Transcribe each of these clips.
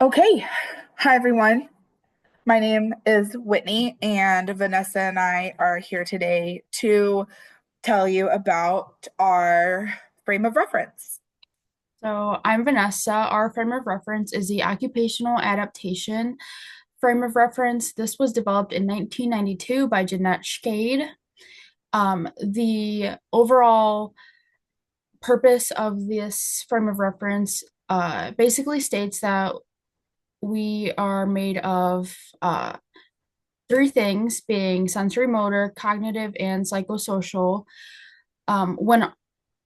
Okay. Hi, everyone. My name is Whitney, and Vanessa and I are here today to tell you about our frame of reference. So I'm Vanessa. Our frame of reference is the occupational adaptation frame of reference. This was developed in 1992 by Jeanette Schade. The overall purpose of this frame of reference basically states that we are made of three things, being sensory motor, cognitive, and psychosocial. When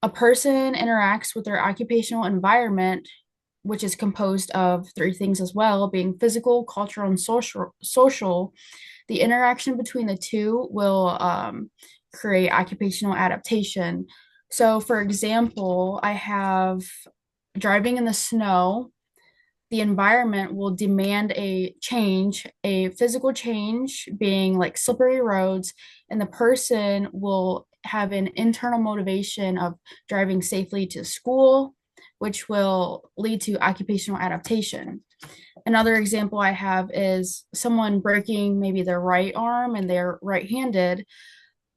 a person interacts with their occupational environment, which is composed of three things as well, being physical, cultural, and social, the interaction between the two will create occupational adaptation. So, for example, I have driving in the snow. The environment will demand a change, a physical change, being like slippery roads, and the person will have an internal motivation of driving safely to school, which will lead to occupational adaptation. Another example I have is someone breaking maybe their right arm and they're right-handed.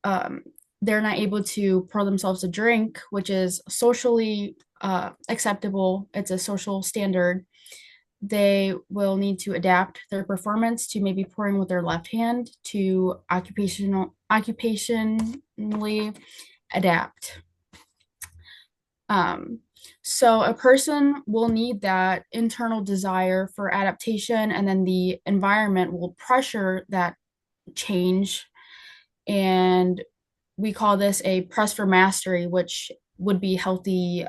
Um, they're not able to pour themselves a drink, which is socially acceptable. It's a social standard. They will need to adapt their performance to maybe pouring with their left hand to occupationally adapt. Um, so a person will need that internal desire for adaptation, and then the environment will pressure that change. And we call this a press for mastery, which would be healthy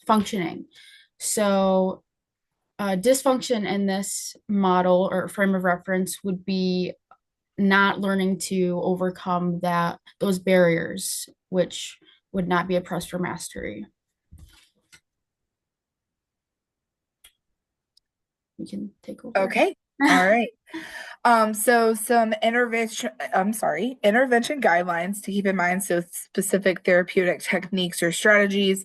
functioning. So dysfunction in this model or frame of reference would be not learning to overcome those barriers, which would not be a press for mastery. You can take over. Okay. All right. So some intervention guidelines to keep in mind. So specific therapeutic techniques or strategies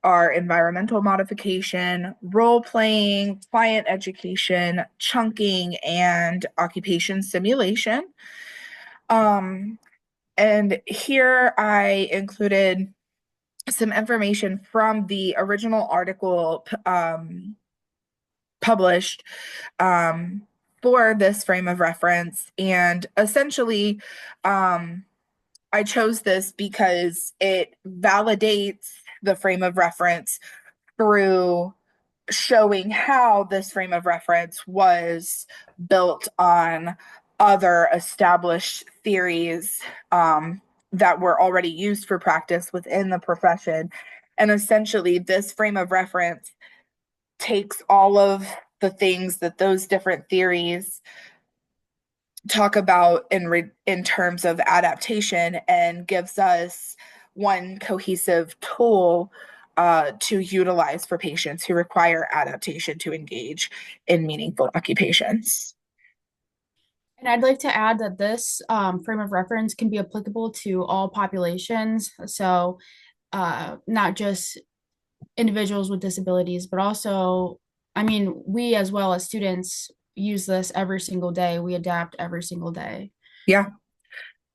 are environmental modification, role playing, client education, chunking, and occupation simulation. Um, and here I included some information from the original article published um, for this frame of reference. And essentially, um, I chose this because it validates the frame of reference through showing how this frame of reference was built on other established theories that were already used for practice within the profession. And essentially, this frame of reference takes all of the things that those different theories talk about in terms of adaptation and gives us one cohesive tool to utilize for patients who require adaptation to engage in meaningful occupations. And I'd like to add that this frame of reference can be applicable to all populations. So, not just individuals with disabilities, but also, I mean, we as well as students use this every single day. We adapt every single day. Yeah.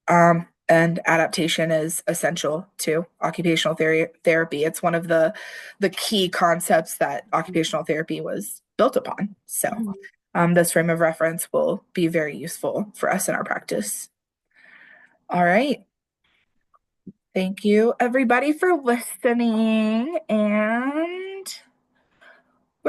And adaptation is essential to occupational therapy. It's one of the key concepts that occupational therapy was built upon. So Mhm. this frame of reference will be very useful for us in our practice. All right. Thank you, everybody, for listening. And